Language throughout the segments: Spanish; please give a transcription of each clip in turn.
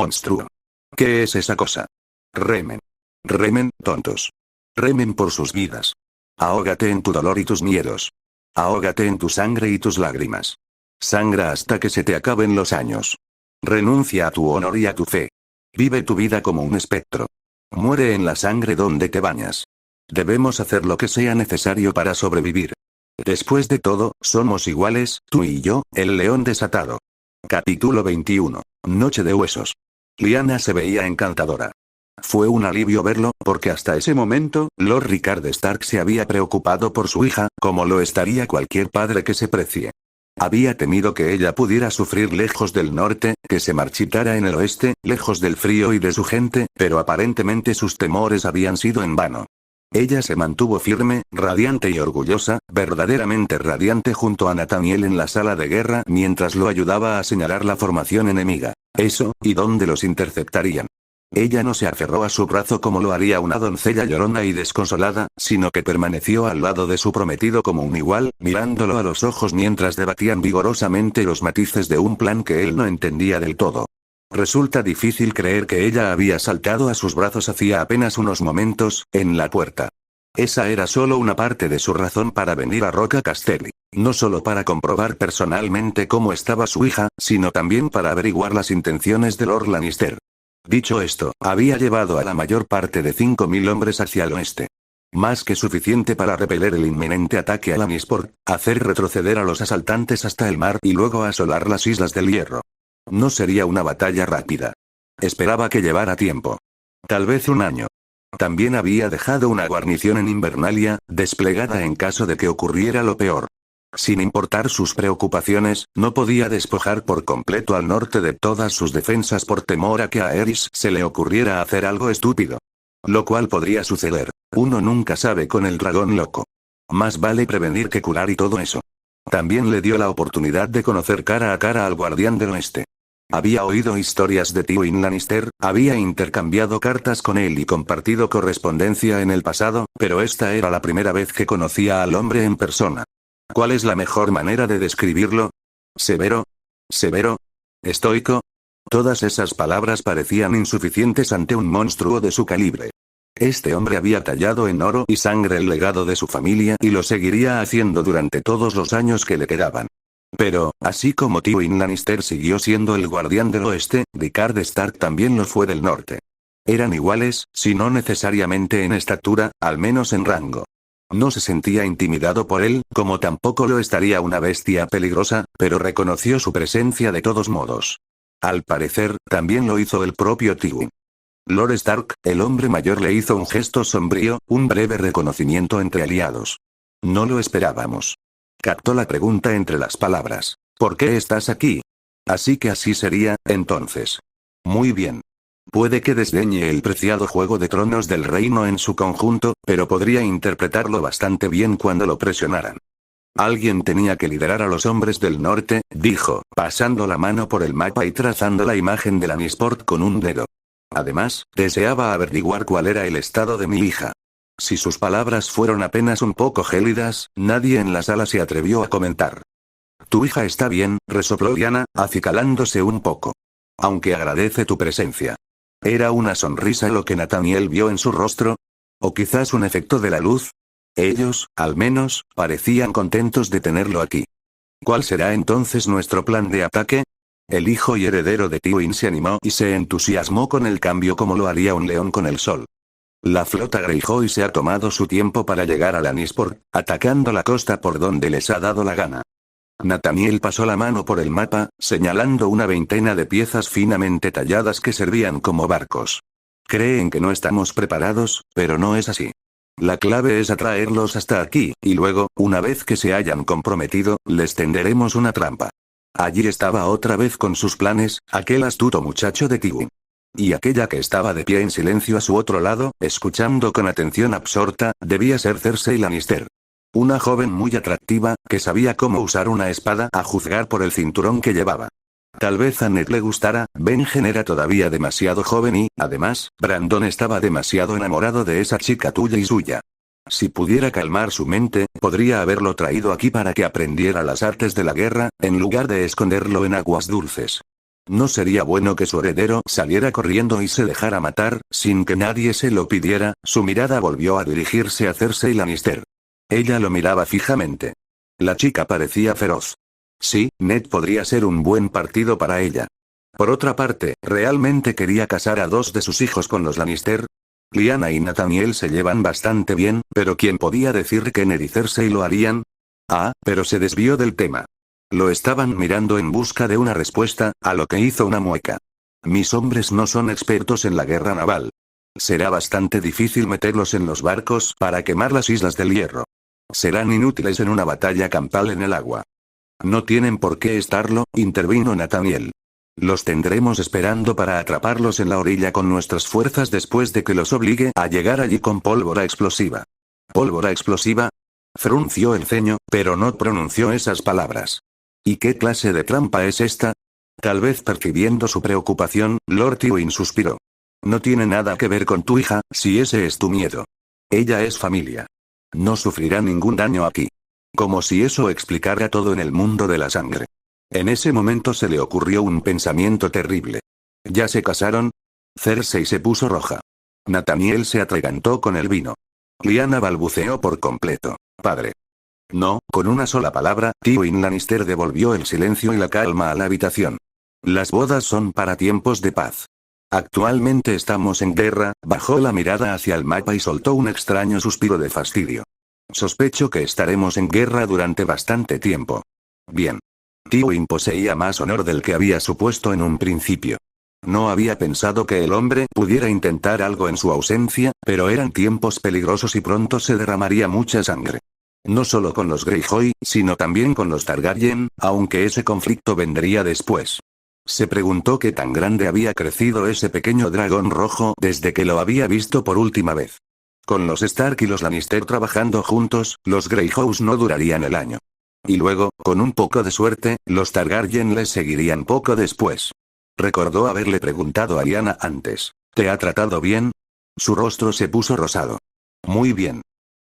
monstruo. ¿Qué es esa cosa? Remen. Remen, tontos. Remen por sus vidas. Ahógate en tu dolor y tus miedos. Ahógate en tu sangre y tus lágrimas. Sangra hasta que se te acaben los años. Renuncia a tu honor y a tu fe. Vive tu vida como un espectro. Muere en la sangre donde te bañas. Debemos hacer lo que sea necesario para sobrevivir. Después de todo, somos iguales, tú y yo, el león desatado. Capítulo 21. Noche de huesos. Lyanna se veía encantadora. Fue un alivio verlo, porque hasta ese momento, Lord Rickard Stark se había preocupado por su hija, como lo estaría cualquier padre que se precie. Había temido que ella pudiera sufrir lejos del norte, que se marchitara en el oeste, lejos del frío y de su gente, pero aparentemente sus temores habían sido en vano. Ella se mantuvo firme, radiante y orgullosa, verdaderamente radiante junto a Nathaniel en la sala de guerra mientras lo ayudaba a señalar la formación enemiga. Eso, y dónde los interceptarían. Ella no se aferró a su brazo como lo haría una doncella llorona y desconsolada, sino que permaneció al lado de su prometido como un igual, mirándolo a los ojos mientras debatían vigorosamente los matices de un plan que él no entendía del todo. Resulta difícil creer que ella había saltado a sus brazos hacía apenas unos momentos, en la puerta. Esa era solo una parte de su razón para venir a Roca Castelli. No solo para comprobar personalmente cómo estaba su hija, sino también para averiguar las intenciones de Lord Lannister. Dicho esto, había llevado a la mayor parte de 5.000 hombres hacia el oeste. Más que suficiente para repeler el inminente ataque a Lannisport, hacer retroceder a los asaltantes hasta el mar y luego asolar las Islas del Hierro. No sería una batalla rápida. Esperaba que llevara tiempo. Tal vez un año. También había dejado una guarnición en Invernalia, desplegada en caso de que ocurriera lo peor. Sin importar sus preocupaciones, no podía despojar por completo al norte de todas sus defensas por temor a que a Aerys se le ocurriera hacer algo estúpido. Lo cual podría suceder. Uno nunca sabe con el dragón loco. Más vale prevenir que curar y todo eso. También le dio la oportunidad de conocer cara a cara al guardián del oeste. Había oído historias de Tywin Lannister, había intercambiado cartas con él y compartido correspondencia en el pasado, pero esta era la primera vez que conocía al hombre en persona. ¿Cuál es la mejor manera de describirlo? ¿Severo? ¿Severo? ¿Estoico? Todas esas palabras parecían insuficientes ante un monstruo de su calibre. Este hombre había tallado en oro y sangre el legado de su familia y lo seguiría haciendo durante todos los años que le quedaban. Pero, así como Tywin Lannister siguió siendo el guardián del oeste, Rickard Stark también lo fue del norte. Eran iguales, si no necesariamente en estatura, al menos en rango. No se sentía intimidado por él, como tampoco lo estaría una bestia peligrosa, pero reconoció su presencia de todos modos. Al parecer, también lo hizo el propio Tywin. Lord Stark, el hombre mayor le hizo un gesto sombrío, un breve reconocimiento entre aliados. No lo esperábamos. Captó la pregunta entre las palabras. ¿Por qué estás aquí? Así que así sería, entonces. Muy bien. Puede que desdeñe el preciado Juego de Tronos del reino en su conjunto, pero podría interpretarlo bastante bien cuando lo presionaran. Alguien tenía que liderar a los hombres del norte, dijo, pasando la mano por el mapa y trazando la imagen de Lannisport con un dedo. Además, deseaba averiguar cuál era el estado de mi hija. Si sus palabras fueron apenas un poco gélidas, nadie en la sala se atrevió a comentar. Tu hija está bien, resopló Lyanna, acicalándose un poco. Aunque agradece tu presencia. ¿Era una sonrisa lo que Nathaniel vio en su rostro? ¿O quizás un efecto de la luz? Ellos, al menos, parecían contentos de tenerlo aquí. ¿Cuál será entonces nuestro plan de ataque? El hijo y heredero de Tywin se animó y se entusiasmó con el cambio como lo haría un león con el sol. La flota Greyjoy se ha tomado su tiempo para llegar a Lannisport, atacando la costa por donde les ha dado la gana. Nathaniel pasó la mano por el mapa, señalando una veintena de piezas finamente talladas que servían como barcos. Creen que no estamos preparados, pero no es así. La clave es atraerlos hasta aquí, y luego, una vez que se hayan comprometido, les tenderemos una trampa. Allí estaba otra vez con sus planes, aquel astuto muchacho de Tywin. Y aquella que estaba de pie en silencio a su otro lado, escuchando con atención absorta, debía ser Cersei Lannister. Una joven muy atractiva, que sabía cómo usar una espada a juzgar por el cinturón que llevaba. Tal vez a Ned le gustara, Benjen era todavía demasiado joven y, además, Brandon estaba demasiado enamorado de esa chica tuya y suya. Si pudiera calmar su mente, podría haberlo traído aquí para que aprendiera las artes de la guerra, en lugar de esconderlo en aguas dulces. No sería bueno que su heredero saliera corriendo y se dejara matar, sin que nadie se lo pidiera. Su mirada volvió a dirigirse a Cersei Lannister. Ella lo miraba fijamente. La chica parecía feroz. Sí, Ned podría ser un buen partido para ella. Por otra parte, ¿realmente quería casar a dos de sus hijos con los Lannister? Lyanna y Nathaniel se llevan bastante bien, pero ¿quién podía decir que Ned y Cersei lo harían? Ah, pero se desvió del tema. Lo estaban mirando en busca de una respuesta, a lo que hizo una mueca. Mis hombres no son expertos en la guerra naval. Será bastante difícil meterlos en los barcos para quemar las Islas del Hierro. Serán inútiles en una batalla campal en el agua. No tienen por qué estarlo, intervino Nathaniel. Los tendremos esperando para atraparlos en la orilla con nuestras fuerzas después de que los obligue a llegar allí con pólvora explosiva. ¿Pólvora explosiva? Frunció el ceño, pero no pronunció esas palabras. ¿Y qué clase de trampa es esta? Tal vez percibiendo su preocupación, Lord Tywin suspiró. No tiene nada que ver con tu hija, si ese es tu miedo. Ella es familia. No sufrirá ningún daño aquí. Como si eso explicara todo en el mundo de la sangre. En ese momento se le ocurrió un pensamiento terrible. ¿Ya se casaron? Cersei se puso roja. Nathaniel se atragantó con el vino. Lyanna balbuceó por completo. Padre. No, con una sola palabra, Tywin Lannister devolvió el silencio y la calma a la habitación. Las bodas son para tiempos de paz. Actualmente estamos en guerra. Bajó la mirada hacia el mapa y soltó un extraño suspiro de fastidio. Sospecho que estaremos en guerra durante bastante tiempo. Bien. Tywin poseía más honor del que había supuesto en un principio. No había pensado que el hombre pudiera intentar algo en su ausencia, pero eran tiempos peligrosos y pronto se derramaría mucha sangre. No solo con los Greyjoy, sino también con los Targaryen, aunque ese conflicto vendría después. Se preguntó qué tan grande había crecido ese pequeño dragón rojo desde que lo había visto por última vez. Con los Stark y los Lannister trabajando juntos, los Greyjoys no durarían el año. Y luego, con un poco de suerte, los Targaryen les seguirían poco después. Recordó haberle preguntado a Lyanna antes. ¿Te ha tratado bien? Su rostro se puso rosado. Muy bien.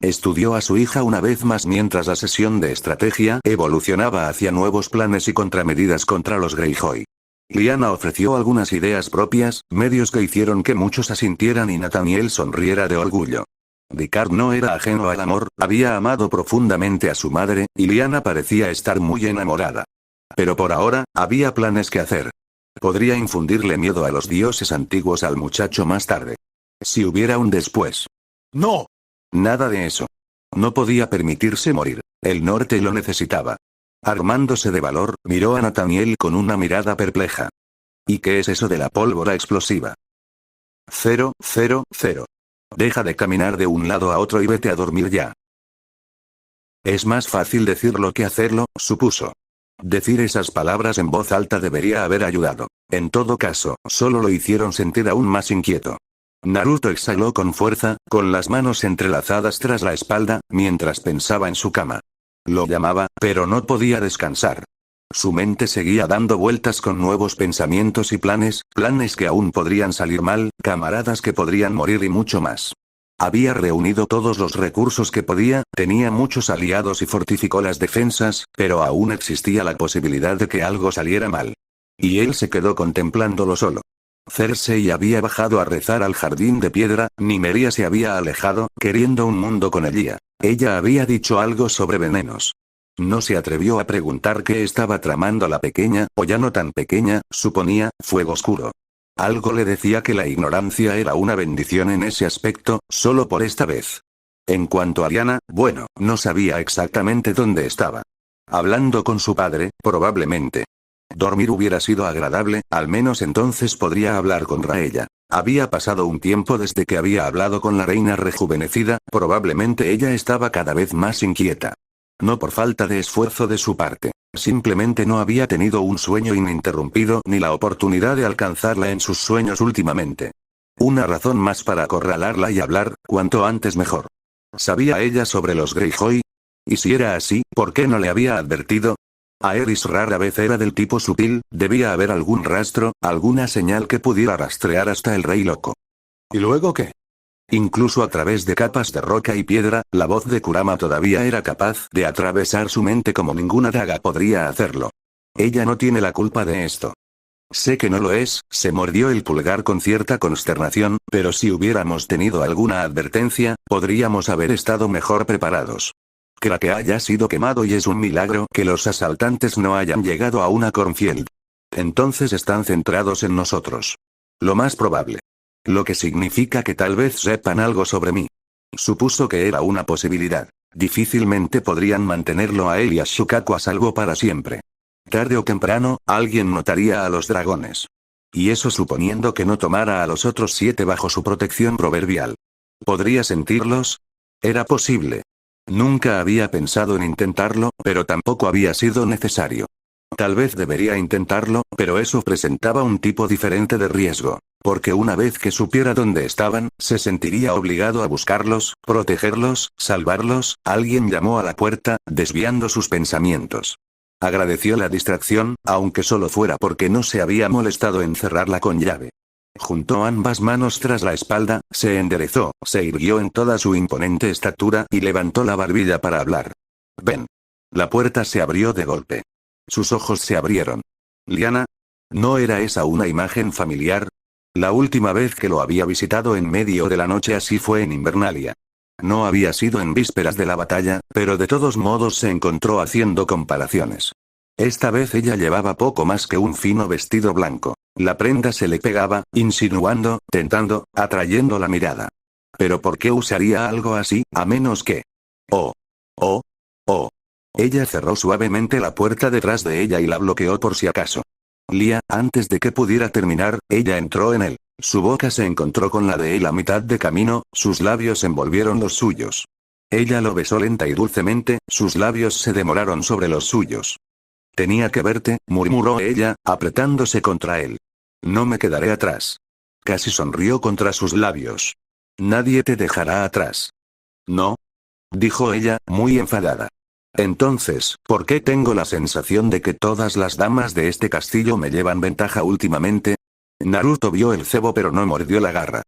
Estudió a su hija una vez más mientras la sesión de estrategia evolucionaba hacia nuevos planes y contramedidas contra los Greyjoy. Lyanna ofreció algunas ideas propias, medios que hicieron que muchos asintieran y Nathaniel sonriera de orgullo. Ricard no era ajeno al amor, había amado profundamente a su madre, y Lyanna parecía estar muy enamorada. Pero por ahora, había planes que hacer. Podría infundirle miedo a los dioses antiguos al muchacho más tarde. Si hubiera un después. ¡No! Nada de eso. No podía permitirse morir. El norte lo necesitaba. Armándose de valor, miró a Nathaniel con una mirada perpleja. ¿Y qué es eso de la pólvora explosiva? 000. Deja de caminar de un lado a otro y vete a dormir ya. Es más fácil decirlo que hacerlo, supuso. Decir esas palabras en voz alta debería haber ayudado. En todo caso, solo lo hicieron sentir aún más inquieto. Naruto exhaló con fuerza, con las manos entrelazadas tras la espalda, mientras pensaba en su cama. Lo llamaba, pero no podía descansar. Su mente seguía dando vueltas con nuevos pensamientos y planes que aún podrían salir mal, camaradas que podrían morir y mucho más. Había reunido todos los recursos que podía, tenía muchos aliados y fortificó las defensas, pero aún existía la posibilidad de que algo saliera mal. Y él se quedó contemplándolo solo. Cersei había bajado a rezar al jardín de piedra, Nymeria se había alejado, queriendo un mundo con Elia. Ella había dicho algo sobre venenos. No se atrevió a preguntar qué estaba tramando la pequeña, o ya no tan pequeña, suponía, fuego oscuro. Algo le decía que la ignorancia era una bendición en ese aspecto, solo por esta vez. En cuanto a Lyanna, bueno, no sabía exactamente dónde estaba. Hablando con su padre, probablemente. Dormir hubiera sido agradable, al menos entonces podría hablar con Raella. Había pasado un tiempo desde que había hablado con la reina rejuvenecida, probablemente ella estaba cada vez más inquieta. No por falta de esfuerzo de su parte, simplemente no había tenido un sueño ininterrumpido ni la oportunidad de alcanzarla en sus sueños últimamente. Una razón más para acorralarla y hablar, cuanto antes mejor. ¿Sabía ella sobre los Greyjoy? Y si era así, ¿por qué no le había advertido? Aerys rara vez era del tipo sutil, debía haber algún rastro, alguna señal que pudiera rastrear hasta el Rey Loco. ¿Y luego qué? Incluso a través de capas de roca y piedra, la voz de Kurama todavía era capaz de atravesar su mente como ninguna daga podría hacerlo. Ella no tiene la culpa de esto. Sé que no lo es, se mordió el pulgar con cierta consternación, pero si hubiéramos tenido alguna advertencia, podríamos haber estado mejor preparados. Que haya sido quemado y es un milagro que los asaltantes no hayan llegado a una cornfield. Entonces están centrados en nosotros. Lo más probable. Lo que significa que tal vez sepan algo sobre mí. Supuso que era una posibilidad. Difícilmente podrían mantenerlo a él y a Shukaku a salvo para siempre. Tarde o temprano, alguien notaría a los dragones. Y eso suponiendo que no tomara a los otros 7 bajo su protección proverbial. ¿Podría sentirlos? Era posible. Nunca había pensado en intentarlo, pero tampoco había sido necesario. Tal vez debería intentarlo, pero eso presentaba un tipo diferente de riesgo. Porque una vez que supiera dónde estaban, se sentiría obligado a buscarlos, protegerlos, salvarlos. Alguien llamó a la puerta, desviando sus pensamientos. Agradeció la distracción, aunque solo fuera porque no se había molestado en cerrarla con llave. Juntó ambas manos tras la espalda, se enderezó, se irguió en toda su imponente estatura y levantó la barbilla para hablar. «Ven». La puerta se abrió de golpe. Sus ojos se abrieron. «¿Liana? ¿No era esa una imagen familiar? La última vez que lo había visitado en medio de la noche así fue en Invernalia. No había sido en vísperas de la batalla, pero de todos modos se encontró haciendo comparaciones. Esta vez ella llevaba poco más que un fino vestido blanco. La prenda se le pegaba, insinuando, tentando, atrayendo la mirada. Pero ¿por qué usaría algo así, a menos que... Oh. Ella cerró suavemente la puerta detrás de ella y la bloqueó por si acaso. Lia, antes de que pudiera terminar, ella entró en él. Su boca se encontró con la de él a mitad de camino, sus labios envolvieron los suyos. Ella lo besó lenta y dulcemente, sus labios se demoraron sobre los suyos. «Tenía que verte», murmuró ella, apretándose contra él. «No me quedaré atrás». Casi sonrió contra sus labios. «Nadie te dejará atrás». «¿No?», dijo ella, muy enfadada. «Entonces, ¿por qué tengo la sensación de que todas las damas de este castillo me llevan ventaja últimamente?» Naruto vio el cebo pero no mordió la garra.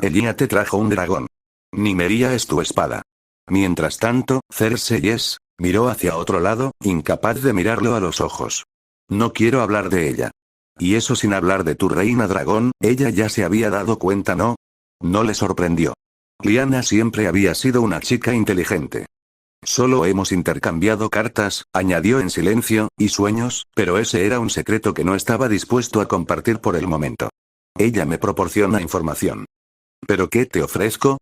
«Ella te trajo un dragón. Nimeria es tu espada». Mientras tanto, Cerseis miró hacia otro lado, incapaz de mirarlo a los ojos. «No quiero hablar de ella». «Y eso sin hablar de tu reina dragón», ella ya se había dado cuenta, ¿no? No le sorprendió. Liana siempre había sido una chica inteligente. «Solo hemos intercambiado cartas», añadió en silencio, «y sueños, pero ese era un secreto que no estaba dispuesto a compartir por el momento. Ella me proporciona información». «¿Pero qué te ofrezco?»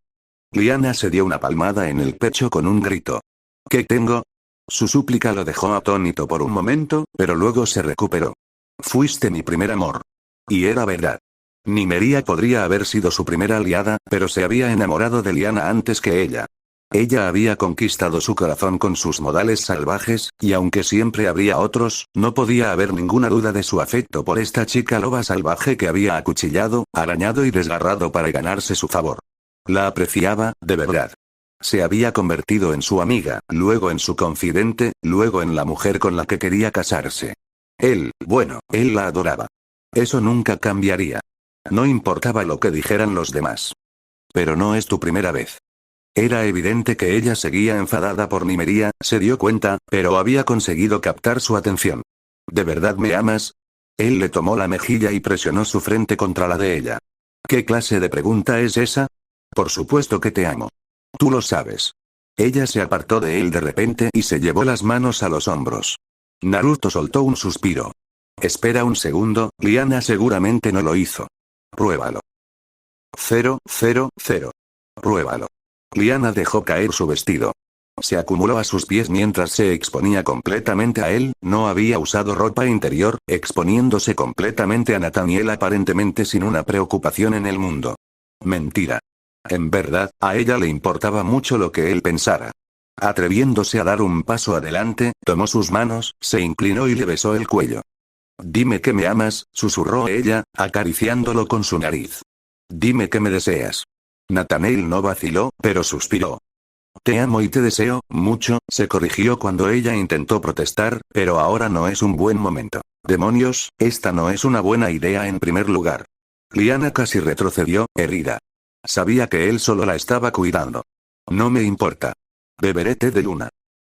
Liana se dio una palmada en el pecho con un grito. «¿Qué tengo?» Su súplica lo dejó atónito por un momento, pero luego se recuperó. «Fuiste mi primer amor». Y era verdad. Nimeria podría haber sido su primera aliada, pero se había enamorado de Liana antes que ella. Ella había conquistado su corazón con sus modales salvajes, y aunque siempre habría otros, no podía haber ninguna duda de su afecto por esta chica loba salvaje que había acuchillado, arañado y desgarrado para ganarse su favor. La apreciaba, de verdad. Se había convertido en su amiga, luego en su confidente, luego en la mujer con la que quería casarse. Él la adoraba. Eso nunca cambiaría. No importaba lo que dijeran los demás. Pero no es tu primera vez. Era evidente que ella seguía enfadada por Nimeria, se dio cuenta, pero había conseguido captar su atención. ¿De verdad me amas? Él le tomó la mejilla y presionó su frente contra la de ella. ¿Qué clase de pregunta es esa? Por supuesto que te amo. Tú lo sabes. Ella se apartó de él de repente y se llevó las manos a los hombros. Naruto soltó un suspiro. Espera un segundo, Liana seguramente no lo hizo. Pruébalo. 0, 0, 0. Pruébalo. Liana dejó caer su vestido. Se acumuló a sus pies mientras se exponía completamente a él, no había usado ropa interior, exponiéndose completamente a Nathaniel aparentemente sin una preocupación en el mundo. Mentira. En verdad, a ella le importaba mucho lo que él pensara. Atreviéndose a dar un paso adelante, tomó sus manos, se inclinó y le besó el cuello. «Dime que me amas», susurró ella, acariciándolo con su nariz. «Dime que me deseas». Nathaniel no vaciló, pero suspiró. «Te amo y te deseo, mucho», se corrigió cuando ella intentó protestar, «pero ahora no es un buen momento». «Demonios, esta no es una buena idea en primer lugar». Liana casi retrocedió, herida. Sabía que él solo la estaba cuidando. «No me importa. Beberé té de luna.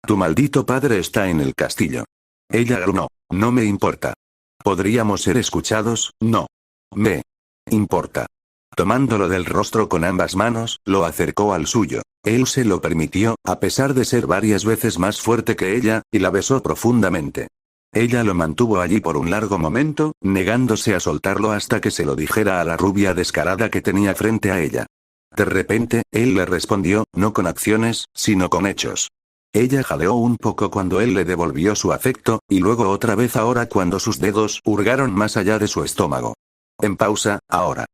Tu maldito padre está en el castillo». Ella gruñó. «No me importa». ¿Podríamos ser escuchados? No. Me importa. Tomándolo del rostro con ambas manos, lo acercó al suyo. Él se lo permitió, a pesar de ser varias veces más fuerte que ella, y la besó profundamente. Ella lo mantuvo allí por un largo momento, negándose a soltarlo hasta que se lo dijera a la rubia descarada que tenía frente a ella. De repente, él le respondió, no con acciones, sino con hechos. Ella jadeó un poco cuando él le devolvió su afecto, y luego otra vez ahora cuando sus dedos hurgaron más allá de su estómago. En pausa, ahora.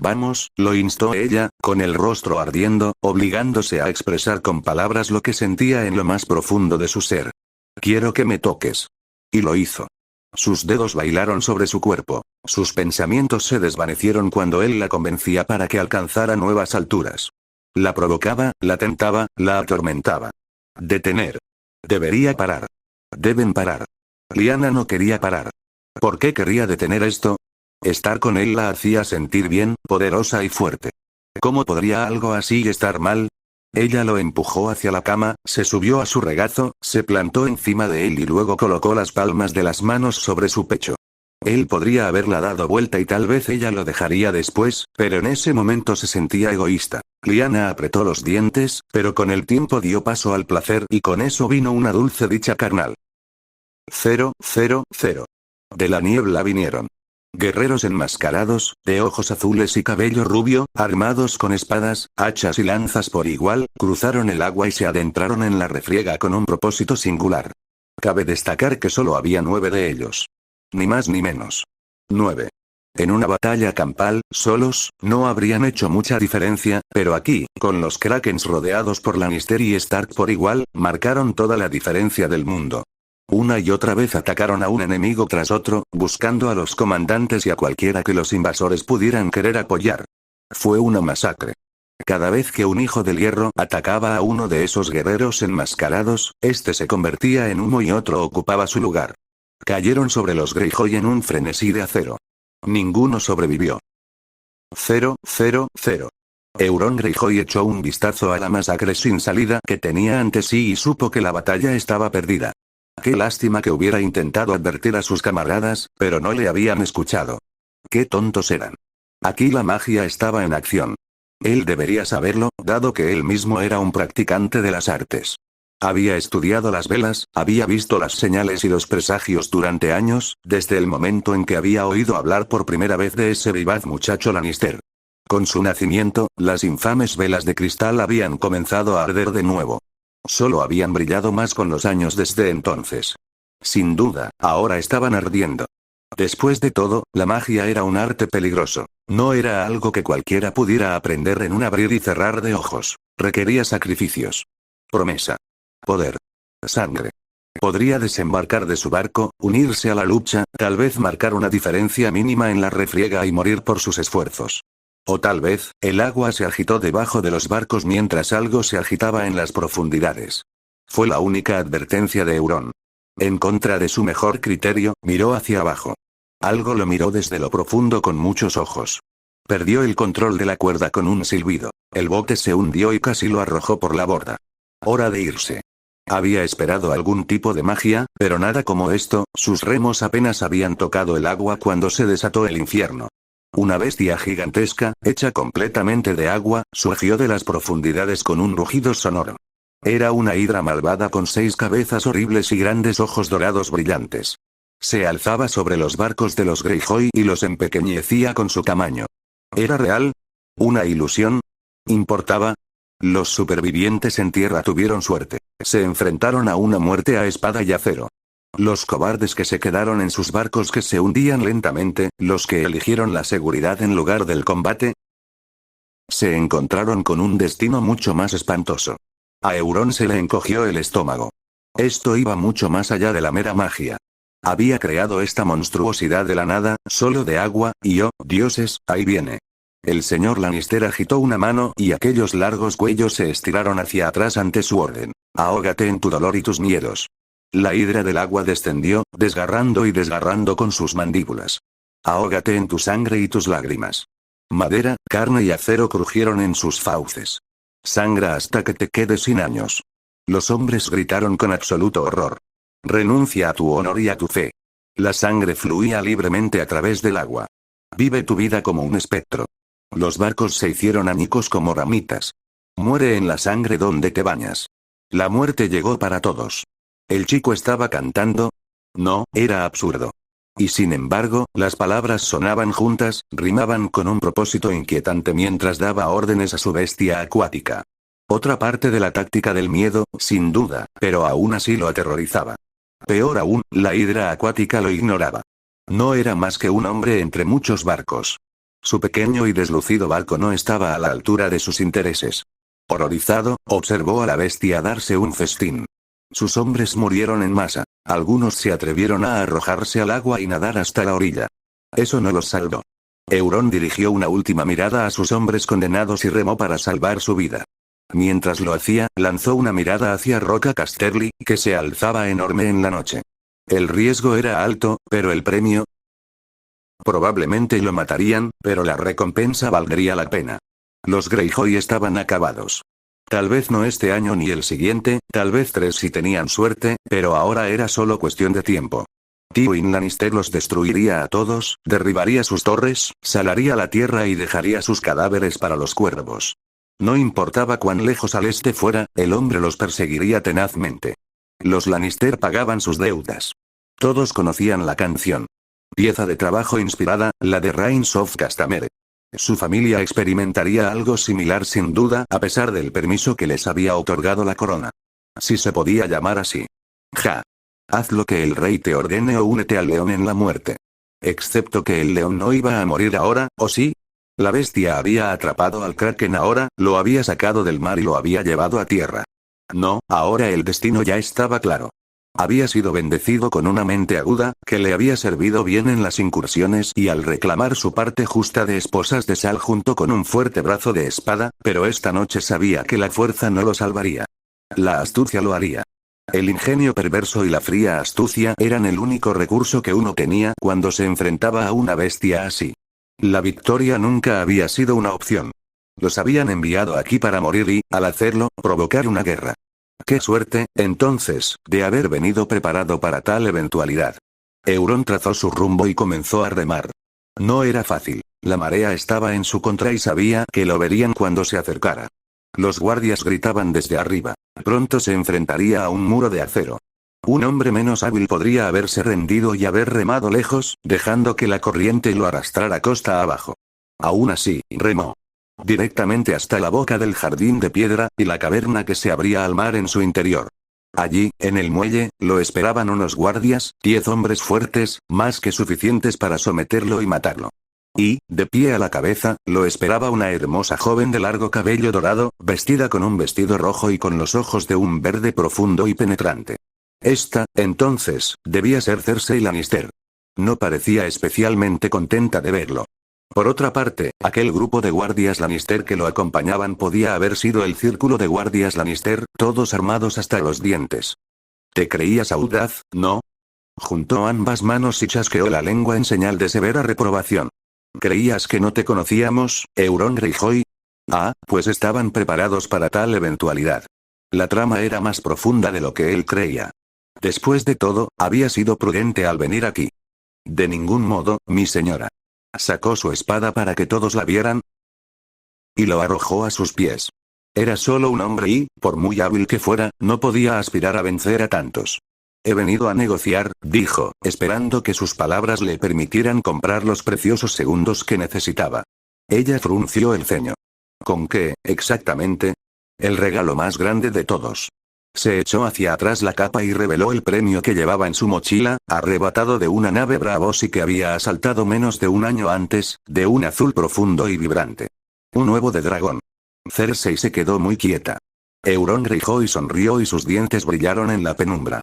Vamos, lo instó ella, con el rostro ardiendo, obligándose a expresar con palabras lo que sentía en lo más profundo de su ser. Quiero que me toques. Y lo hizo. Sus dedos bailaron sobre su cuerpo. Sus pensamientos se desvanecieron cuando él la convencía para que alcanzara nuevas alturas. La provocaba, la tentaba, la atormentaba. Detener. Debería parar. Deben parar. Liana no quería parar. ¿Por qué quería detener esto? Estar con él la hacía sentir bien, poderosa y fuerte. ¿Cómo podría algo así estar mal? Ella lo empujó hacia la cama, se subió a su regazo, se plantó encima de él y luego colocó las palmas de las manos sobre su pecho. Él podría haberla dado vuelta y tal vez ella lo dejaría después, pero en ese momento se sentía egoísta. Liana apretó los dientes, pero con el tiempo dio paso al placer y con eso vino una dulce dicha carnal. 000. De la niebla vinieron guerreros enmascarados, de ojos azules y cabello rubio, armados con espadas, hachas y lanzas por igual, cruzaron el agua y se adentraron en la refriega con un propósito singular. Cabe destacar que solo había 9 de ellos. Ni más ni menos. 9. En una batalla campal, solos, no habrían hecho mucha diferencia, pero aquí, con los Krakens rodeados por Lannister y Stark por igual, marcaron toda la diferencia del mundo. Una y otra vez atacaron a un enemigo tras otro, buscando a los comandantes y a cualquiera que los invasores pudieran querer apoyar. Fue una masacre. Cada vez que un hijo del hierro atacaba a uno de esos guerreros enmascarados, este se convertía en humo y otro ocupaba su lugar. Cayeron sobre los Greyjoy en un frenesí de acero. Ninguno sobrevivió. 000. Euron Greyjoy echó un vistazo a la masacre sin salida que tenía ante sí y supo que la batalla estaba perdida. Qué lástima que hubiera intentado advertir a sus camaradas, pero no le habían escuchado. Qué tontos eran. Aquí la magia estaba en acción. Él debería saberlo, dado que él mismo era un practicante de las artes. Había estudiado las velas, había visto las señales y los presagios durante años, desde el momento en que había oído hablar por primera vez de ese vivaz muchacho Lannister. Con su nacimiento, las infames velas de cristal habían comenzado a arder de nuevo. Solo habían brillado más con los años desde entonces. Sin duda, ahora estaban ardiendo. Después de todo, la magia era un arte peligroso. No era algo que cualquiera pudiera aprender en un abrir y cerrar de ojos. Requería sacrificios. Promesa. Poder. Sangre. Podría desembarcar de su barco, unirse a la lucha, tal vez marcar una diferencia mínima en la refriega y morir por sus esfuerzos. O tal vez, el agua se agitó debajo de los barcos mientras algo se agitaba en las profundidades. Fue la única advertencia de Euron. En contra de su mejor criterio, miró hacia abajo. Algo lo miró desde lo profundo con muchos ojos. Perdió el control de la cuerda con un silbido. El bote se hundió y casi lo arrojó por la borda. Hora de irse. Había esperado algún tipo de magia, pero nada como esto, sus remos apenas habían tocado el agua cuando se desató el infierno. Una bestia gigantesca, hecha completamente de agua, surgió de las profundidades con un rugido sonoro. Era una hidra malvada con 6 cabezas horribles y grandes ojos dorados brillantes. Se alzaba sobre los barcos de los Greyjoy y los empequeñecía con su tamaño. ¿Era real? ¿Una ilusión? ¿Importaba? Los supervivientes en tierra tuvieron suerte. Se enfrentaron a una muerte a espada y acero. Los cobardes que se quedaron en sus barcos que se hundían lentamente, los que eligieron la seguridad en lugar del combate, se encontraron con un destino mucho más espantoso. A Euron se le encogió el estómago. Esto iba mucho más allá de la mera magia. Había creado esta monstruosidad de la nada, solo de agua, y oh, dioses, ahí viene. El señor Lannister agitó una mano y aquellos largos cuellos se estiraron hacia atrás ante su orden. Ahógate en tu dolor y tus miedos. La hidra del agua descendió, desgarrando y desgarrando con sus mandíbulas. Ahógate en tu sangre y tus lágrimas. Madera, carne y acero crujieron en sus fauces. Sangra hasta que te quedes sin años. Los hombres gritaron con absoluto horror. Renuncia a tu honor y a tu fe. La sangre fluía libremente a través del agua. Vive tu vida como un espectro. Los barcos se hicieron añicos como ramitas. Muere en la sangre donde te bañas. La muerte llegó para todos. ¿El chico estaba cantando? No, era absurdo. Y sin embargo, las palabras sonaban juntas, rimaban con un propósito inquietante mientras daba órdenes a su bestia acuática. Otra parte de la táctica del miedo, sin duda, pero aún así lo aterrorizaba. Peor aún, la hidra acuática lo ignoraba. No era más que un hombre entre muchos barcos. Su pequeño y deslucido barco no estaba a la altura de sus intereses. Horrorizado, observó a la bestia darse un festín. Sus hombres murieron en masa. Algunos se atrevieron a arrojarse al agua y nadar hasta la orilla. Eso no los salvó. Euron dirigió una última mirada a sus hombres condenados y remó para salvar su vida. Mientras lo hacía, lanzó una mirada hacia Roca Casterly, que se alzaba enorme en la noche. El riesgo era alto, pero el premio... Probablemente lo matarían, pero la recompensa valdría la pena. Los Greyjoy estaban acabados. Tal vez no este año ni el siguiente, tal vez 3 si tenían suerte, pero ahora era solo cuestión de tiempo. Tywin Lannister los destruiría a todos, derribaría sus torres, salaría la tierra y dejaría sus cadáveres para los cuervos. No importaba cuán lejos al este fuera, el hombre los perseguiría tenazmente. Los Lannister pagaban sus deudas. Todos conocían la canción. Pieza de trabajo inspirada, la de Rains of Castamere. Su familia experimentaría algo similar sin duda, a pesar del permiso que les había otorgado la corona. Si se podía llamar así. Ja. Haz lo que el rey te ordene o únete al león en la muerte. Excepto que el león no iba a morir ahora, ¿o sí? La bestia había atrapado al kraken ahora, lo había sacado del mar y lo había llevado a tierra. No, ahora el destino ya estaba claro. Había sido bendecido con una mente aguda, que le había servido bien en las incursiones y al reclamar su parte justa de esposas de sal junto con un fuerte brazo de espada, pero esta noche sabía que la fuerza no lo salvaría. La astucia lo haría. El ingenio perverso y la fría astucia eran el único recurso que uno tenía cuando se enfrentaba a una bestia así. La victoria nunca había sido una opción. Los habían enviado aquí para morir y, al hacerlo, provocar una guerra. Qué suerte, entonces, de haber venido preparado para tal eventualidad. Euron trazó su rumbo y comenzó a remar. No era fácil. La marea estaba en su contra y sabía que lo verían cuando se acercara. Los guardias gritaban desde arriba. Pronto se enfrentaría a un muro de acero. Un hombre menos hábil podría haberse rendido y haber remado lejos, dejando que la corriente lo arrastrara costa abajo. Aún así, remó. Directamente hasta la boca del jardín de piedra, y la caverna que se abría al mar en su interior. Allí, en el muelle, lo esperaban unos guardias, 10 hombres fuertes, más que suficientes para someterlo y matarlo. Y, de pie a la cabeza, lo esperaba una hermosa joven de largo cabello dorado, vestida con un vestido rojo y con los ojos de un verde profundo y penetrante. Esta, entonces, debía ser Cersei Lannister. No parecía especialmente contenta de verlo. Por otra parte, aquel grupo de guardias Lannister que lo acompañaban podía haber sido el círculo de guardias Lannister, todos armados hasta los dientes. ¿Te creías audaz, no? Juntó ambas manos y chasqueó la lengua en señal de severa reprobación. ¿Creías que no te conocíamos, Euron Greyjoy? Ah, pues estaban preparados para tal eventualidad. La trama era más profunda de lo que él creía. Después de todo, había sido prudente al venir aquí. De ningún modo, mi señora. Sacó su espada para que todos la vieran y lo arrojó a sus pies. Era solo un hombre y, por muy hábil que fuera, no podía aspirar a vencer a tantos. He venido a negociar, dijo, esperando que sus palabras le permitieran comprar los preciosos segundos que necesitaba. Ella frunció el ceño. ¿Con qué, exactamente? El regalo más grande de todos. Se echó hacia atrás la capa y reveló el premio que llevaba en su mochila, arrebatado de una nave Braavosi que había asaltado menos de un año antes, de un azul profundo y vibrante. Un huevo de dragón. Cersei se quedó muy quieta. Euron Greyjoy sonrió y sus dientes brillaron en la penumbra.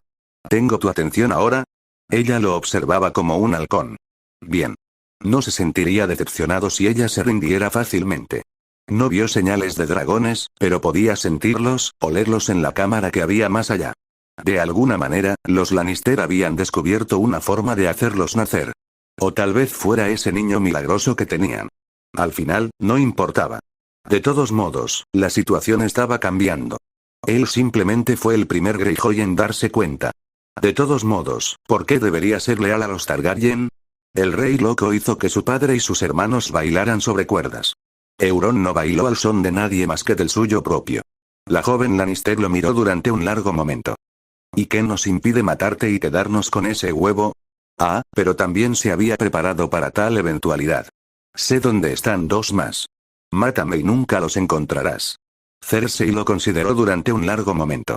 ¿Tengo tu atención ahora? Ella lo observaba como un halcón. Bien. No se sentiría decepcionado si ella se rindiera fácilmente. No vio señales de dragones, pero podía sentirlos, olerlos en la cámara que había más allá. De alguna manera, los Lannister habían descubierto una forma de hacerlos nacer. O tal vez fuera ese niño milagroso que tenían. Al final, no importaba. De todos modos, la situación estaba cambiando. Él simplemente fue el primer Greyjoy en darse cuenta. De todos modos, ¿por qué debería ser leal a los Targaryen? El rey loco hizo que su padre y sus hermanos bailaran sobre cuerdas. Euron no bailó al son de nadie más que del suyo propio. La joven Lannister lo miró durante un largo momento. ¿Y qué nos impide matarte y quedarnos con ese huevo? Ah, pero también se había preparado para tal eventualidad. Sé dónde están dos más. Mátame y nunca los encontrarás. Cersei lo consideró durante un largo momento.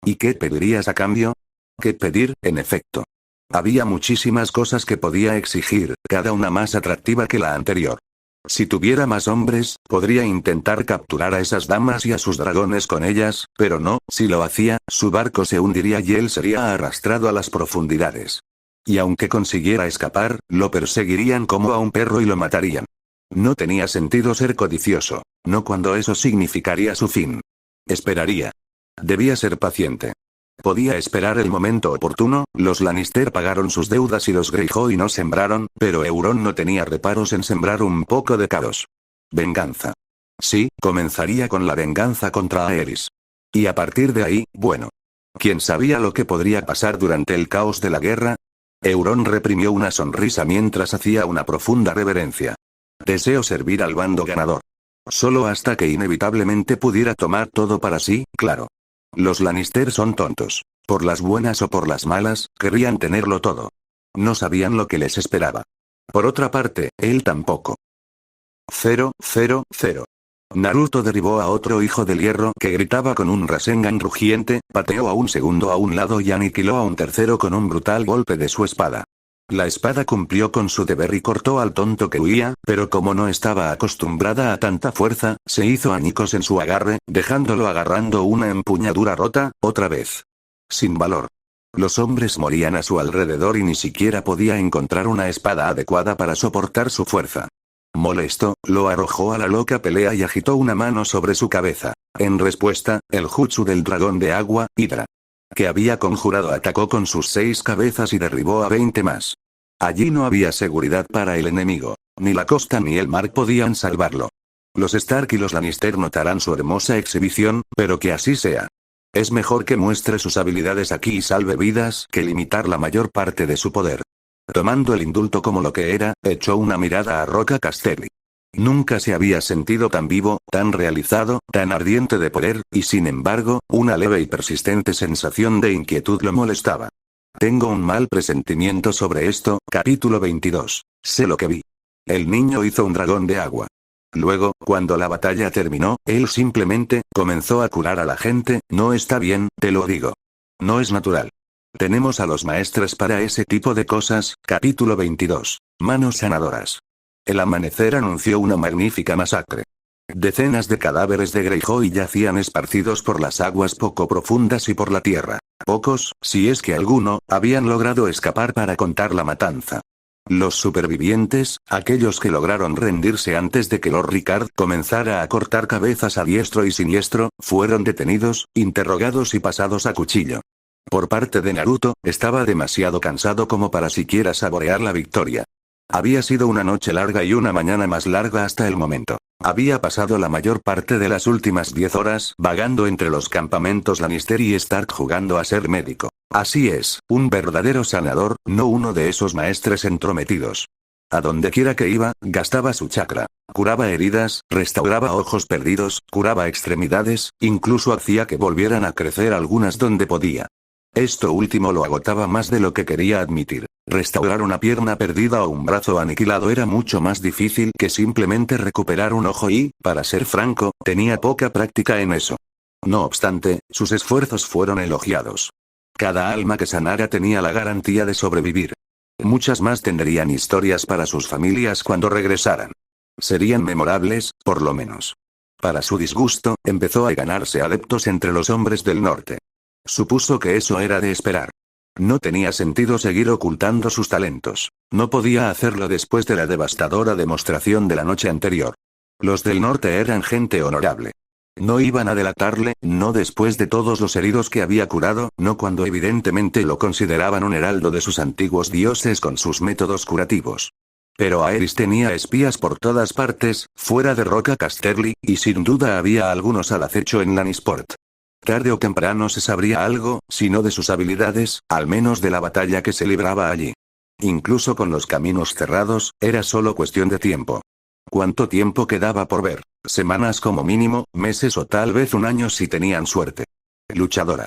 ¿Y qué pedirías a cambio? ¿Qué pedir, en efecto? Había muchísimas cosas que podía exigir, cada una más atractiva que la anterior. Si tuviera más hombres, podría intentar capturar a esas damas y a sus dragones con ellas, pero no, si lo hacía, su barco se hundiría y él sería arrastrado a las profundidades. Y aunque consiguiera escapar, lo perseguirían como a un perro y lo matarían. No tenía sentido ser codicioso, no cuando eso significaría su fin. Esperaría. Debía ser paciente. Podía esperar el momento oportuno. Los Lannister pagaron sus deudas y los Greyjoy no sembraron, pero Euron no tenía reparos en sembrar un poco de caos. Venganza. Sí, comenzaría con la venganza contra Aerys. Y a partir de ahí, bueno. ¿Quién sabía lo que podría pasar durante el caos de la guerra? Euron reprimió una sonrisa mientras hacía una profunda reverencia. Deseo servir al bando ganador. Solo hasta que inevitablemente pudiera tomar todo para sí, claro. Los Lannister son tontos. Por las buenas o por las malas, querrían tenerlo todo. No sabían lo que les esperaba. Por otra parte, él tampoco. 0, 0, 0. Naruto derribó a otro hijo del hierro que gritaba con un Rasengan rugiente, pateó a un segundo a un lado y aniquiló a un tercero con un brutal golpe de su espada. La espada cumplió con su deber y cortó al tonto que huía, pero como no estaba acostumbrada a tanta fuerza, se hizo añicos en su agarre, dejándolo agarrando una empuñadura rota, otra vez. Sin valor. Los hombres morían a su alrededor y ni siquiera podía encontrar una espada adecuada para soportar su fuerza. Molesto, lo arrojó a la loca pelea y agitó una mano sobre su cabeza. En respuesta, el jutsu del dragón de agua, Hydra, que había conjurado, atacó con sus 6 cabezas y derribó a 20 más. Allí no había seguridad para el enemigo. Ni la costa ni el mar podían salvarlo. Los Stark y los Lannister notarán su hermosa exhibición, pero que así sea. Es mejor que muestre sus habilidades aquí y salve vidas que limitar la mayor parte de su poder. Tomando el indulto como lo que era, echó una mirada a Roca Casterly. Nunca se había sentido tan vivo, tan realizado, tan ardiente de poder, y sin embargo, una leve y persistente sensación de inquietud lo molestaba. Tengo un mal presentimiento sobre esto. Capítulo 22. Sé lo que vi. El niño hizo un dragón de agua. Luego, cuando la batalla terminó, él simplemente comenzó a curar a la gente. No está bien, te lo digo. No es natural. Tenemos a los maestres para ese tipo de cosas. Capítulo 22. Manos sanadoras. El amanecer anunció una magnífica masacre. Decenas de cadáveres de Greyjoy yacían esparcidos por las aguas poco profundas y por la tierra. Pocos, si es que alguno, habían logrado escapar para contar la matanza. Los supervivientes, aquellos que lograron rendirse antes de que Lord Rickard comenzara a cortar cabezas a diestro y siniestro, fueron detenidos, interrogados y pasados a cuchillo. Por parte de Naruto, estaba demasiado cansado como para siquiera saborear la victoria. Había sido una noche larga y una mañana más larga hasta el momento. Había pasado la mayor parte de las últimas 10 horas vagando entre los campamentos Lannister y Stark jugando a ser médico. Así es, un verdadero sanador, no uno de esos maestres entrometidos. A donde quiera que iba, gastaba su chakra. Curaba heridas, restauraba ojos perdidos, curaba extremidades, incluso hacía que volvieran a crecer algunas donde podía. Esto último lo agotaba más de lo que quería admitir. Restaurar una pierna perdida o un brazo aniquilado era mucho más difícil que simplemente recuperar un ojo y, para ser franco, tenía poca práctica en eso. No obstante, sus esfuerzos fueron elogiados. Cada alma que sanara tenía la garantía de sobrevivir. Muchas más tendrían historias para sus familias cuando regresaran. Serían memorables, por lo menos. Para su disgusto, empezó a ganarse adeptos entre los hombres del norte. Supuso que eso era de esperar. No tenía sentido seguir ocultando sus talentos. No podía hacerlo después de la devastadora demostración de la noche anterior. Los del norte eran gente honorable. No iban a delatarle, no después de todos los heridos que había curado, no cuando evidentemente lo consideraban un heraldo de sus antiguos dioses con sus métodos curativos. Pero Aerys tenía espías por todas partes, fuera de Roca Casterly, y sin duda había algunos al acecho en Lannisport. Tarde o temprano se sabría algo, si no de sus habilidades, al menos de la batalla que se libraba allí. Incluso con los caminos cerrados, era solo cuestión de tiempo. ¿Cuánto tiempo quedaba por ver? Semanas como mínimo, meses o tal vez un año si tenían suerte. Luchadora.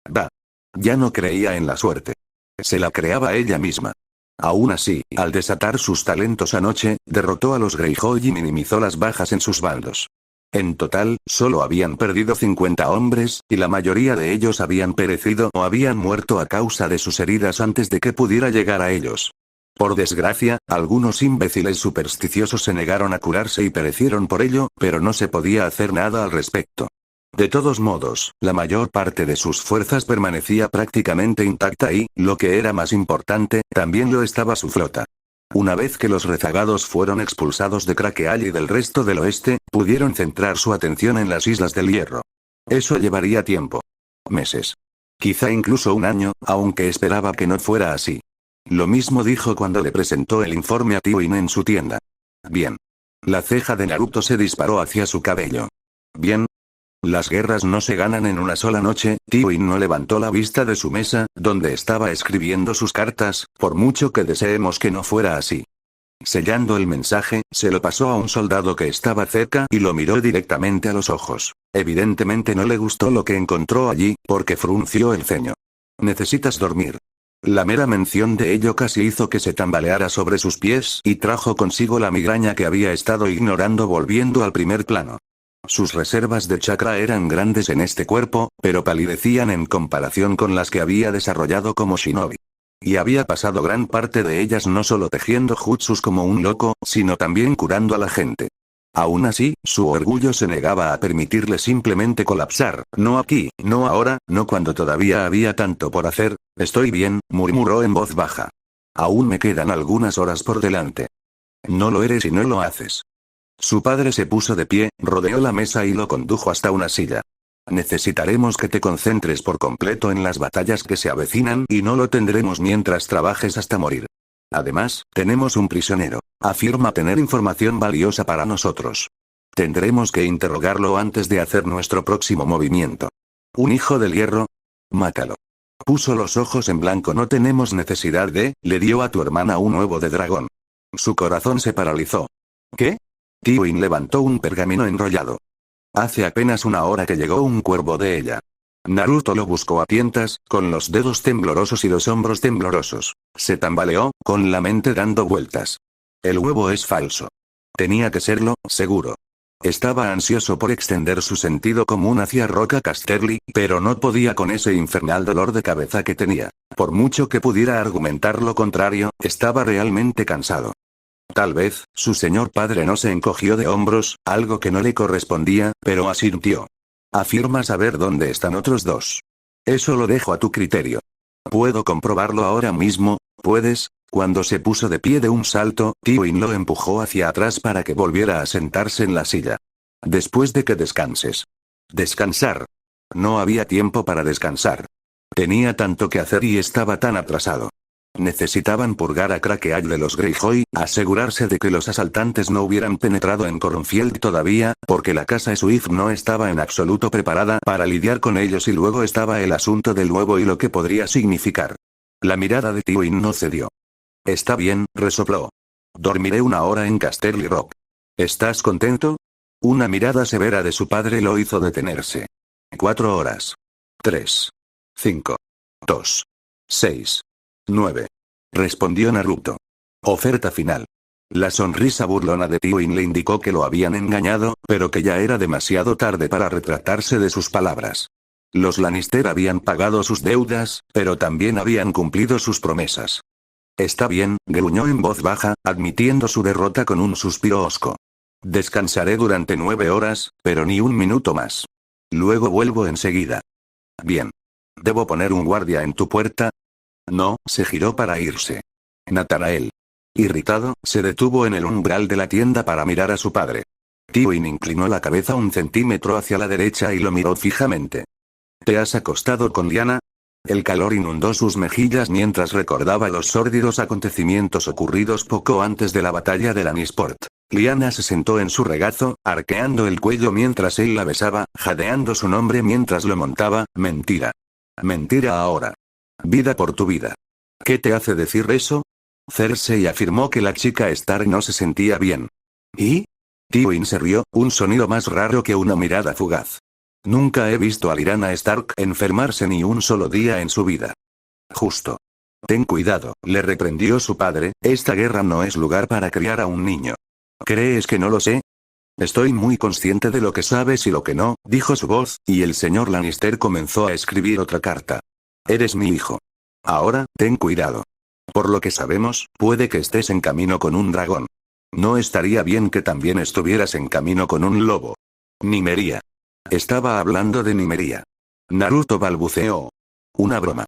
Bah. Ya no creía en la suerte. Se la creaba ella misma. Aún así, al desatar sus talentos anoche, derrotó a los Greyjoy y minimizó las bajas en sus bandos. En total, solo habían perdido 50 hombres, y la mayoría de ellos habían perecido o habían muerto a causa de sus heridas antes de que pudiera llegar a ellos. Por desgracia, algunos imbéciles supersticiosos se negaron a curarse y perecieron por ello, pero no se podía hacer nada al respecto. De todos modos, la mayor parte de sus fuerzas permanecía prácticamente intacta y, lo que era más importante, también lo estaba su flota. Una vez que los rezagados fueron expulsados de Crackle y del resto del oeste, pudieron centrar su atención en las Islas del Hierro. Eso llevaría tiempo. Meses. Quizá incluso un año, aunque esperaba que no fuera así. Lo mismo dijo cuando le presentó el informe a Tywin en su tienda. Bien. La ceja de Naruto se disparó hacia su cabello. Bien. Las guerras no se ganan en una sola noche. Tywin no levantó la vista de su mesa, donde estaba escribiendo sus cartas, por mucho que deseemos que no fuera así. Sellando el mensaje, se lo pasó a un soldado que estaba cerca y lo miró directamente a los ojos. Evidentemente no le gustó lo que encontró allí, porque frunció el ceño. Necesitas dormir. La mera mención de ello casi hizo que se tambaleara sobre sus pies y trajo consigo la migraña que había estado ignorando volviendo al primer plano. Sus reservas de chakra eran grandes en este cuerpo, pero palidecían en comparación con las que había desarrollado como shinobi. Y había pasado gran parte de ellas no solo tejiendo jutsus como un loco, sino también curando a la gente. Aún así, su orgullo se negaba a permitirle simplemente colapsar, no aquí, no ahora, no cuando todavía había tanto por hacer. Estoy bien, murmuró en voz baja. Aún me quedan algunas horas por delante. No lo eres y no lo haces. Su padre se puso de pie, rodeó la mesa y lo condujo hasta una silla. Necesitaremos que te concentres por completo en las batallas que se avecinan y no lo tendremos mientras trabajes hasta morir. Además, tenemos un prisionero. Afirma tener información valiosa para nosotros. Tendremos que interrogarlo antes de hacer nuestro próximo movimiento. ¿Un hijo del hierro? Mátalo. Puso los ojos en blanco. No tenemos necesidad de, le dio a tu hermana un huevo de dragón. Su corazón se paralizó. ¿Qué? Tywin levantó un pergamino enrollado. Hace apenas una hora que llegó un cuervo de ella. Naruto lo buscó a tientas, con los dedos temblorosos y los hombros temblorosos. Se tambaleó, con la mente dando vueltas. El huevo es falso. Tenía que serlo, seguro. Estaba ansioso por extender su sentido común hacia Roca Casterly, pero no podía con ese infernal dolor de cabeza que tenía. Por mucho que pudiera argumentar lo contrario, estaba realmente cansado. Tal vez, su señor padre no se encogió de hombros, algo que no le correspondía, pero asintió. Afirma saber dónde están otros dos. Eso lo dejo a tu criterio. ¿Puedo comprobarlo ahora mismo? ¿Puedes? Cuando se puso de pie de un salto, Tywin lo empujó hacia atrás para que volviera a sentarse en la silla. Después de que descanses. Descansar. No había tiempo para descansar. Tenía tanto que hacer y estaba tan atrasado. Necesitaban purgar a Crackle de los Greyjoy, asegurarse de que los asaltantes no hubieran penetrado en Cornfield todavía, porque la casa Swift no estaba en absoluto preparada para lidiar con ellos y luego estaba el asunto del huevo y lo que podría significar. La mirada de Tywin no cedió. Está bien, resopló. Dormiré una hora en Casterly Rock. ¿Estás contento? Una mirada severa de su padre lo hizo detenerse. 4 horas. 3. 5. 2. 6. 9. Respondió Naruto. Oferta final. La sonrisa burlona de Tywin le indicó que lo habían engañado, pero que ya era demasiado tarde para retratarse de sus palabras. Los Lannister habían pagado sus deudas, pero también habían cumplido sus promesas. Está bien, gruñó en voz baja, admitiendo su derrota con un suspiro hosco. Descansaré durante 9 horas, pero ni un minuto más. Luego vuelvo enseguida. Bien. ¿Debo poner un guardia en tu puerta? No, se giró para irse. Nathanael. Irritado, se detuvo en el umbral de la tienda para mirar a su padre. Tywin inclinó la cabeza 1 centímetro hacia la derecha y lo miró fijamente. ¿Te has acostado con Lyanna? El calor inundó sus mejillas mientras recordaba los sórdidos acontecimientos ocurridos poco antes de la batalla de Lannisport. Liana se sentó en su regazo, arqueando el cuello mientras él la besaba, jadeando su nombre mientras lo montaba. Mentira. Mentira ahora. Vida por tu vida. ¿Qué te hace decir eso? Cersei afirmó que la chica Stark no se sentía bien. ¿Y? Tywin se rió, un sonido más raro que una mirada fugaz. Nunca he visto a Lyanna Stark enfermarse ni un solo día en su vida. Justo. Ten cuidado, le reprendió su padre, esta guerra no es lugar para criar a un niño. ¿Crees que no lo sé? Estoy muy consciente de lo que sabes y lo que no, dijo su voz, y el señor Lannister comenzó a escribir otra carta. Eres mi hijo. Ahora, ten cuidado. Por lo que sabemos, puede que estés en camino con un dragón. No estaría bien que también estuvieras en camino con un lobo. Nymeria. Estaba hablando de Nymeria. Naruto balbuceó. Una broma.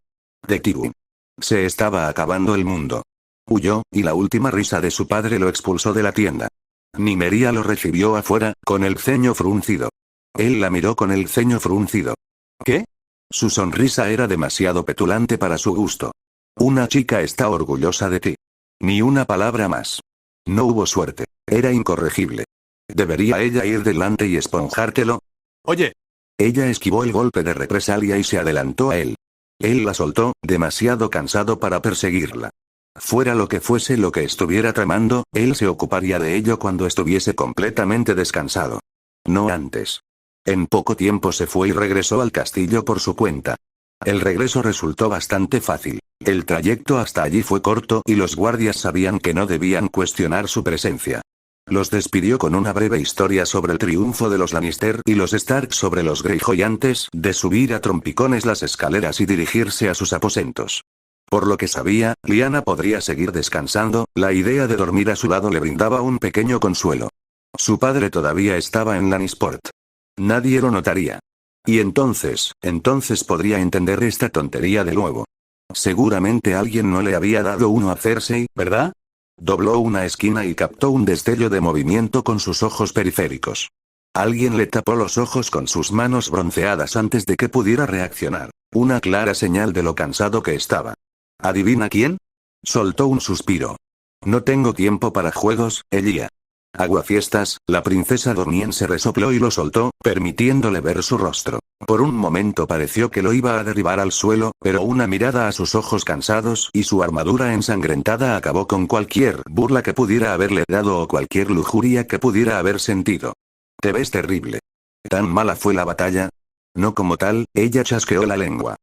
De Tywin. Se estaba acabando el mundo. Huyó, y la última risa de su padre lo expulsó de la tienda. Nymeria lo recibió afuera, con el ceño fruncido. Él la miró con el ceño fruncido. ¿Qué? Su sonrisa era demasiado petulante para su gusto. Una chica está orgullosa de ti. Ni una palabra más. No hubo suerte. Era incorregible. ¿Debería ella ir delante y esponjártelo? Oye. Ella esquivó el golpe de represalia y se adelantó a él. Él la soltó, demasiado cansado para perseguirla. Fuera lo que fuese lo que estuviera tramando, él se ocuparía de ello cuando estuviese completamente descansado. No antes. En poco tiempo se fue y regresó al castillo por su cuenta. El regreso resultó bastante fácil. El trayecto hasta allí fue corto y los guardias sabían que no debían cuestionar su presencia. Los despidió con una breve historia sobre el triunfo de los Lannister y los Stark sobre los Greyjoy antes de subir a trompicones las escaleras y dirigirse a sus aposentos. Por lo que sabía, Lyanna podría seguir descansando, la idea de dormir a su lado le brindaba un pequeño consuelo. Su padre todavía estaba en Lannisport. Nadie lo notaría. Y entonces podría entender esta tontería de nuevo. Seguramente alguien no le había dado uno a Cersei, ¿verdad? Dobló una esquina y captó un destello de movimiento con sus ojos periféricos. Alguien le tapó los ojos con sus manos bronceadas antes de que pudiera reaccionar. Una clara señal de lo cansado que estaba. ¿Adivina quién? Soltó un suspiro. No tengo tiempo para juegos, Elia. Aguafiestas, la princesa Dorniense resopló y lo soltó, permitiéndole ver su rostro. Por un momento pareció que lo iba a derribar al suelo, pero una mirada a sus ojos cansados y su armadura ensangrentada acabó con cualquier burla que pudiera haberle dado o cualquier lujuria que pudiera haber sentido. Te ves terrible. ¿Tan mala fue la batalla? No como tal, ella chasqueó la lengua.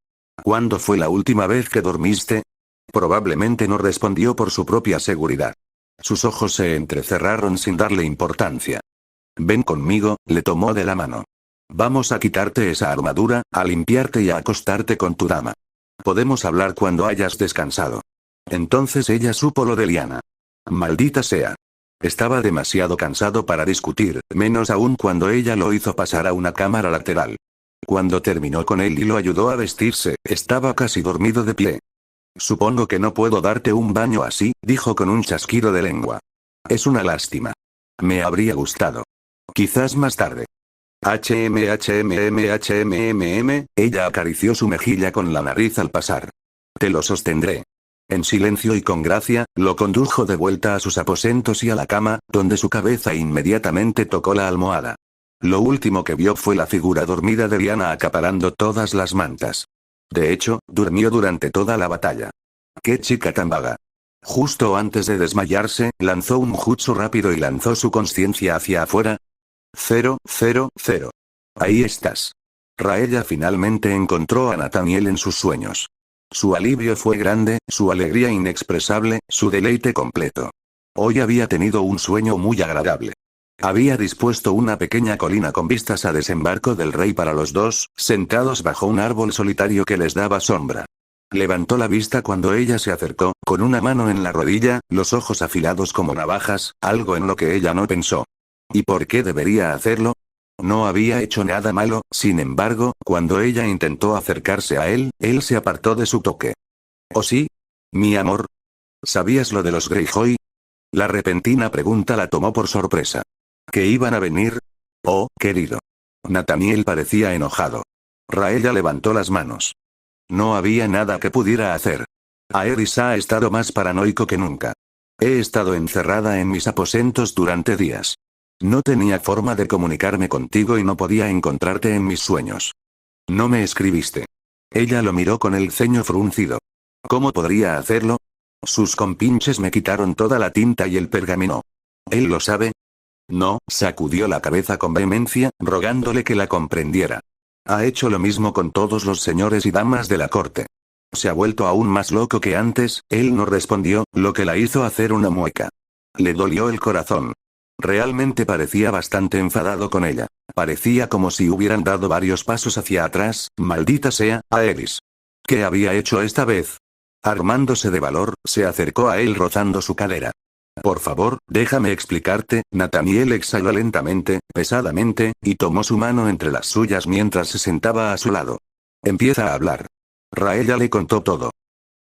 ¿Cuándo fue la última vez que dormiste? Probablemente no respondió por su propia seguridad. Sus ojos se entrecerraron sin darle importancia. Ven conmigo, le tomó de la mano. Vamos a quitarte esa armadura, a limpiarte y a acostarte con tu dama. Podemos hablar cuando hayas descansado. Entonces ella supo lo de Lyanna. Maldita sea. Estaba demasiado cansado para discutir, menos aún cuando ella lo hizo pasar a una cámara lateral. Cuando terminó con él y lo ayudó a vestirse, estaba casi dormido de pie. Supongo que no puedo darte un baño así, dijo con un chasquido de lengua. Es una lástima. Me habría gustado. Quizás más tarde. Ella acarició su mejilla con la nariz al pasar. Te lo sostendré. En silencio y con gracia, lo condujo de vuelta a sus aposentos y a la cama, donde su cabeza inmediatamente tocó la almohada. Lo último que vio fue la figura dormida de Lyanna acaparando todas las mantas. De hecho, durmió durante toda la batalla. ¡Qué chica tan vaga! Justo antes de desmayarse, lanzó un jutsu rápido y lanzó su conciencia hacia afuera. 0, 0, 0. Ahí estás. Raella finalmente encontró a Nathaniel en sus sueños. Su alivio fue grande, su alegría inexpresable, su deleite completo. Hoy había tenido un sueño muy agradable. Había dispuesto una pequeña colina con vistas a desembarco del rey para los dos, sentados bajo un árbol solitario que les daba sombra. Levantó la vista cuando ella se acercó, con una mano en la rodilla, los ojos afilados como navajas, algo en lo que ella no pensó. ¿Y por qué debería hacerlo? No había hecho nada malo, sin embargo, cuando ella intentó acercarse a él, él se apartó de su toque. ¿Oh sí? Mi amor. ¿Sabías lo de los Greyjoy? La repentina pregunta la tomó por sorpresa. ¿Que iban a venir? Oh, querido. Nathaniel parecía enojado. Raella levantó las manos. No había nada que pudiera hacer. Aerys ha estado más paranoico que nunca. He estado encerrada en mis aposentos durante días. No tenía forma de comunicarme contigo y no podía encontrarte en mis sueños. No me escribiste. Ella lo miró con el ceño fruncido. ¿Cómo podría hacerlo? Sus compinches me quitaron toda la tinta y el pergamino. ¿Él lo sabe? No, sacudió la cabeza con vehemencia, rogándole que la comprendiera. Ha hecho lo mismo con todos los señores y damas de la corte. Se ha vuelto aún más loco que antes. Él no respondió, lo que la hizo hacer una mueca. Le dolió el corazón. Realmente parecía bastante enfadado con ella. Parecía como si hubieran dado varios pasos hacia atrás. Maldita sea, Aeris. ¿Qué había hecho esta vez? Armándose de valor, se acercó a él rozando su cadera. Por favor, déjame explicarte. Nathaniel exhaló lentamente, pesadamente, y tomó su mano entre las suyas mientras se sentaba a su lado. Empieza a hablar. Raella le contó todo.